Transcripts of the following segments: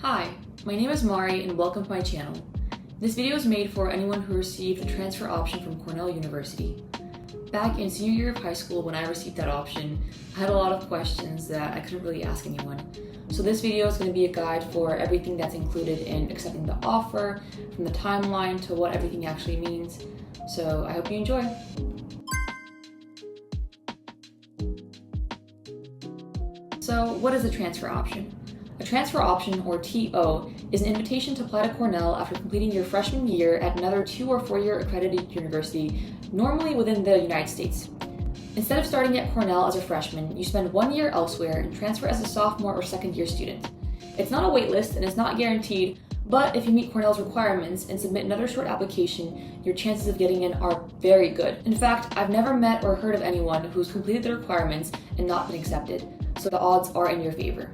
Hi, my name is Mari and welcome to my channel. This video is made for anyone who received the transfer option from Cornell University. Back in senior year of high school when I received that option, I had a lot of questions that I couldn't really ask anyone. So this video is going to be a guide for everything that's included in accepting the offer, from the timeline to what everything actually means. So I hope you enjoy. So what is a transfer option? A transfer option, or TO, is an invitation to apply to Cornell after completing your freshman year at another 2 or 4 year accredited university, normally within the United States. Instead of starting at Cornell as a freshman, you spend 1 year elsewhere and transfer as a sophomore or second year student. It's not a wait list and it's not guaranteed, but if you meet Cornell's requirements and submit another short application, your chances of getting in are very good. In fact, I've never met or heard of anyone who's completed the requirements and not been accepted, so the odds are in your favor.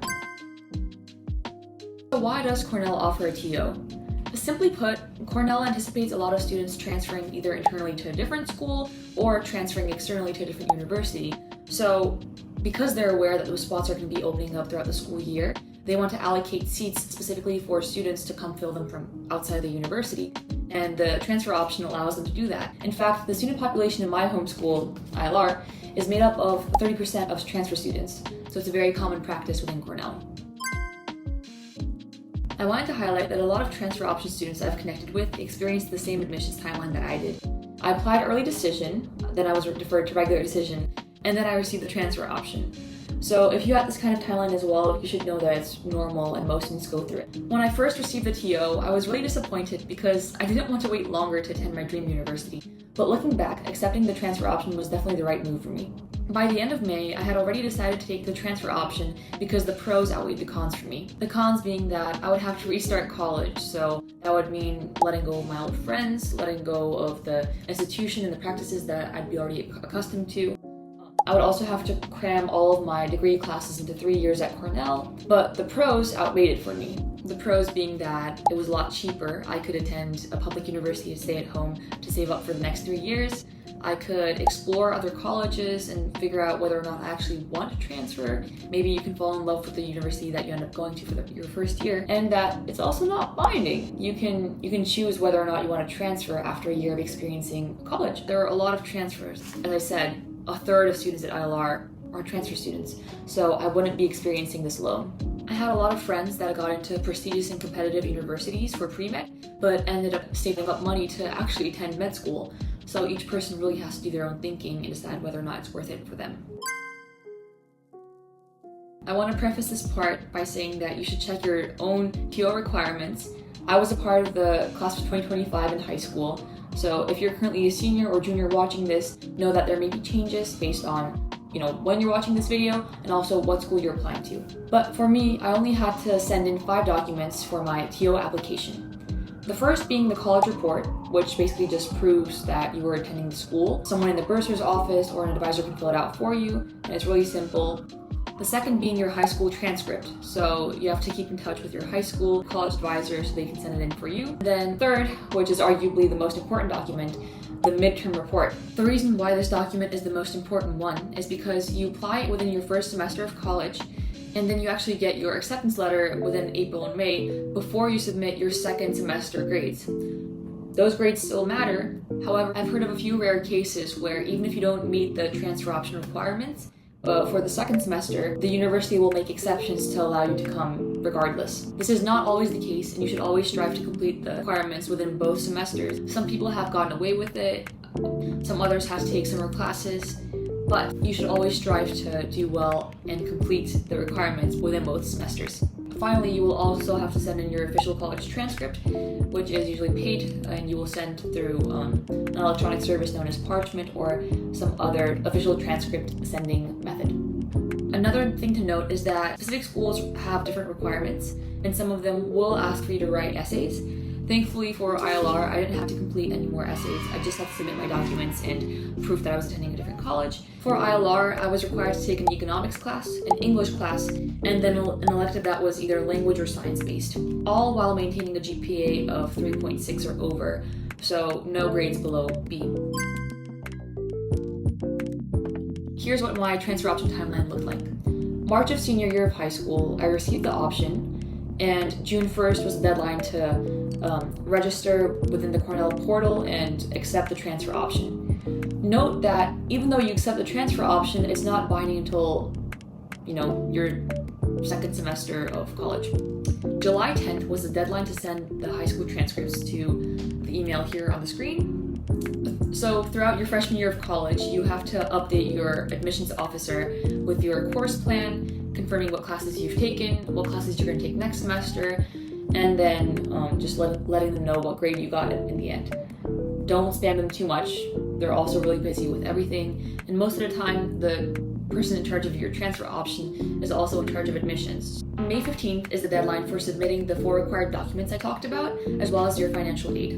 So why does Cornell offer a TO? Simply put, Cornell anticipates a lot of students transferring either internally to a different school or transferring externally to a different university. So because they're aware that those spots are going to be opening up throughout the school year, they want to allocate seats specifically for students to come fill them from outside the university. And the transfer option allows them to do that. In fact, the student population in my home school, ILR, is made up of 30% of transfer students. So it's a very common practice within Cornell. I wanted to highlight that a lot of transfer option students I've connected with experienced the same admissions timeline that I did. I applied early decision, then I was deferred to regular decision, and then I received the transfer option. So if you had this kind of timeline as well, you should know that it's normal and most students go through it. When I first received the TO, I was really disappointed because I didn't want to wait longer to attend my dream university. But looking back, accepting the transfer option was definitely the right move for me. By the end of May, I had already decided to take the transfer option because the pros outweighed the cons for me. The cons being that I would have to restart college, so that would mean letting go of my old friends, letting go of the institution and the practices that I'd be already accustomed to. I would also have to cram all of my degree classes into 3 years at Cornell, but the pros outweighed it for me. The pros being that it was a lot cheaper. I could attend a public university and stay at home to save up for the next 3 years. I could explore other colleges and figure out whether or not I actually want to transfer. Maybe you can fall in love with the university that you end up going to for your first year, and that it's also not binding. You can choose whether or not you want to transfer after a year of experiencing college. There are a lot of transfers. As I said, a third of students at ILR are transfer students, so I wouldn't be experiencing this alone. I had a lot of friends that got into prestigious and competitive universities for pre-med, but ended up saving up money to actually attend med school. So each person really has to do their own thinking and decide whether or not it's worth it for them. I want to preface this part by saying that you should check your own TO requirements. I was a part of the class of 2025 in high school, so if you're currently a senior or junior watching this, know that there may be changes based on when you're watching this video and also what school you're applying to. But for me, I only had to send in 5 documents for my TO application. The first being the college report, which basically just proves that you were attending the school. Someone in the bursar's office or an advisor can fill it out for you, and it's really simple. The second being your high school transcript. So you have to keep in touch with your high school college advisor so they can send it in for you. Then third, which is arguably the most important document, the midterm report. The reason why this document is the most important one is because you apply it within your first semester of college, and then you actually get your acceptance letter within April and May before you submit your second semester grades. Those grades still matter. However, I've heard of a few rare cases where even if you don't meet the transfer option requirements, for the second semester, the university will make exceptions to allow you to come regardless. This is not always the case, and you should always strive to complete the requirements within both semesters. Some people have gotten away with it, some others have to take summer classes, but you should always strive to do well and complete the requirements within both semesters. Finally, you will also have to send in your official college transcript, which is usually paid, and you will send through an electronic service known as Parchment or some other official transcript sending method. Another thing to note is that specific schools have different requirements, and some of them will ask for you to write essays. Thankfully for ILR, I didn't have to complete any more essays. I just had to submit my documents and proof that I was attending a different college. For ILR, I was required to take an economics class, an English class, and then an elective that was either language or science-based, all while maintaining a GPA of 3.6 or over, so no grades below B. Here's what my transfer option timeline looked like. March of senior year of high school, I received the option. and June 1st was the deadline to register within the Cornell portal and accept the transfer option. Note that even though you accept the transfer option, it's not binding until your second semester of college. July 10th was the deadline to send the high school transcripts to the email here on the screen. So throughout your freshman year of college, you have to update your admissions officer with your course plan, confirming what classes you've taken, what classes you're going to take next semester, and then just letting them know what grade you got in the end. Don't spam them too much. They're also really busy with everything, and most of the time, the person in charge of your transfer option is also in charge of admissions. May 15th is the deadline for submitting the 4 required documents I talked about, as well as your financial aid.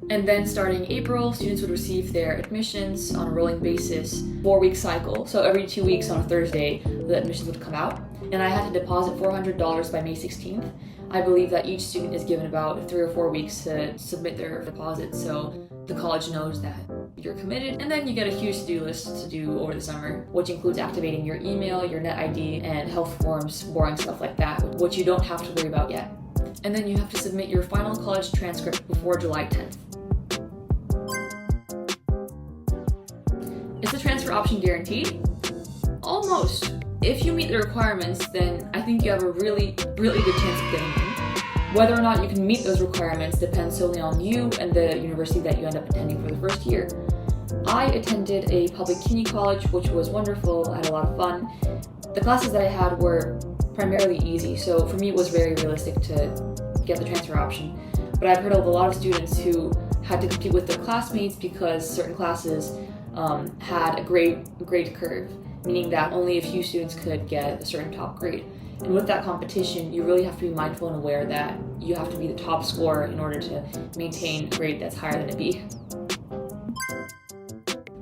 And then starting April, students would receive their admissions on a rolling basis, 4-week cycle. So every 2 weeks on a Thursday, the admissions would come out. And I had to deposit $400 by May 16th. I believe that each student is given about 3 or 4 weeks to submit their deposit, so the college knows that you're committed. And then you get a huge to-do list to do over the summer, which includes activating your email, your net ID, and health forms, boring stuff like that, which you don't have to worry about yet. And then you have to submit your final college transcript before July 10th. Is the transfer option guaranteed? Almost. If you meet the requirements, then I think you have a really good chance of getting in. Whether or not you can meet those requirements depends solely on you and the university that you end up attending for the first year. I attended a public community college, which was wonderful. I had a lot of fun. The classes that I had were primarily easy, so for me it was very realistic to get the transfer option. But I've heard of a lot of students who had to compete with their classmates because certain classes had a grade curve, meaning that only a few students could get a certain top grade. And with that competition, you really have to be mindful and aware that you have to be the top scorer in order to maintain a grade that's higher than a B.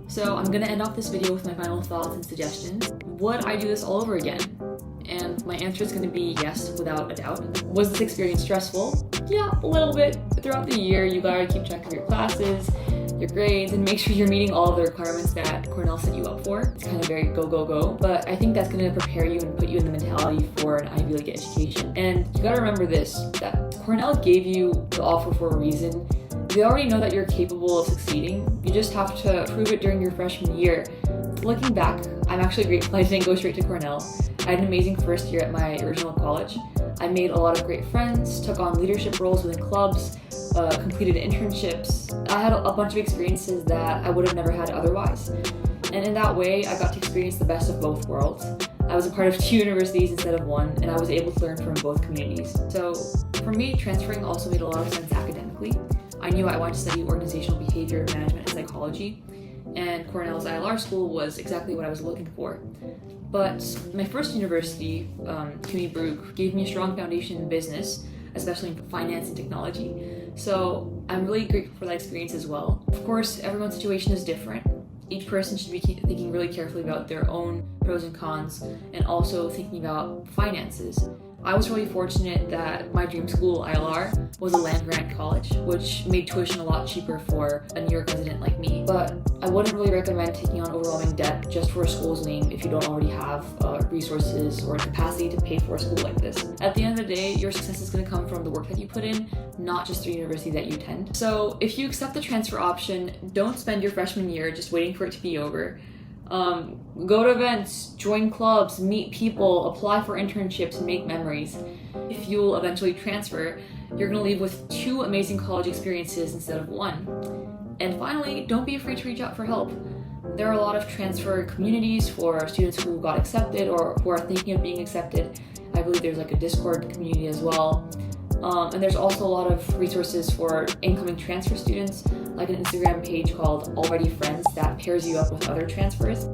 So I'm gonna end off this video with my final thoughts and suggestions. Would I do this all over again? And my answer is gonna be yes, without a doubt. Was this experience stressful? Yeah, a little bit. Throughout the year, you gotta keep track of your classes, your grades, and make sure you're meeting all of the requirements that Cornell set you up for. It's kind of very go, but I think that's going to prepare you and put you in the mentality for an Ivy League education. And you got to remember this, that Cornell gave you the offer for a reason. They already know that you're capable of succeeding. You just have to prove it during your freshman year. Looking back, I'm actually grateful I didn't go straight to Cornell. I had an amazing first year at my original college. I made a lot of great friends, took on leadership roles within clubs, completed internships. I had a bunch of experiences that I would have never had otherwise. And in that way, I got to experience the best of both worlds. I was a part of 2 universities instead of 1, and I was able to learn from both communities. So for me, transferring also made a lot of sense academically. I knew I wanted to study organizational behavior, management, and psychology, and Cornell's ILR school was exactly what I was looking for. But my first university, CUNY Brook, gave me a strong foundation in business, especially in finance and technology. So I'm really grateful for that experience as well. Of course, everyone's situation is different. Each person should be thinking really carefully about their own pros and cons, and also thinking about finances. I was really fortunate that my dream school, ILR, was a land-grant college, which made tuition a lot cheaper for a New York resident like me. But I wouldn't really recommend taking on overwhelming debt just for a school's name if you don't already have resources or capacity to pay for a school like this. At the end of the day, your success is going to come from the work that you put in, not just the university that you attend. So if you accept the transfer option, don't spend your freshman year just waiting for it to be over. Go to events, join clubs, meet people, apply for internships, and make memories. If you'll eventually transfer, you're going to leave with 2 amazing college experiences instead of 1. And finally, don't be afraid to reach out for help. There are a lot of transfer communities for students who got accepted or who are thinking of being accepted. I believe there's like a Discord community as well. And there's also a lot of resources for incoming transfer students, like an Instagram page called Already Friends that pairs you up with other transfers.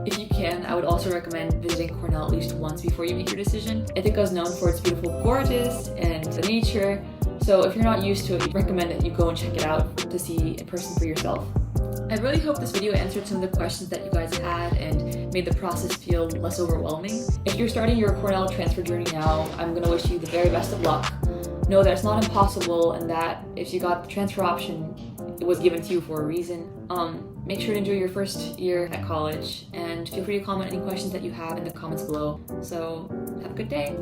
If you can, I would also recommend visiting Cornell at least once before you make your decision. Ithaca is known for its beautiful gorges and the nature, so if you're not used to it, I recommend that you go and check it out to see in person for yourself. I really hope this video answered some of the questions that you guys had and made the process feel less overwhelming. If you're starting your Cornell transfer journey now, I'm going to wish you the very best of luck. Know that it's not impossible and that if you got the transfer option, it was given to you for a reason. Make sure to enjoy your first year at college and feel free to comment any questions that you have in the comments below. So have a good day.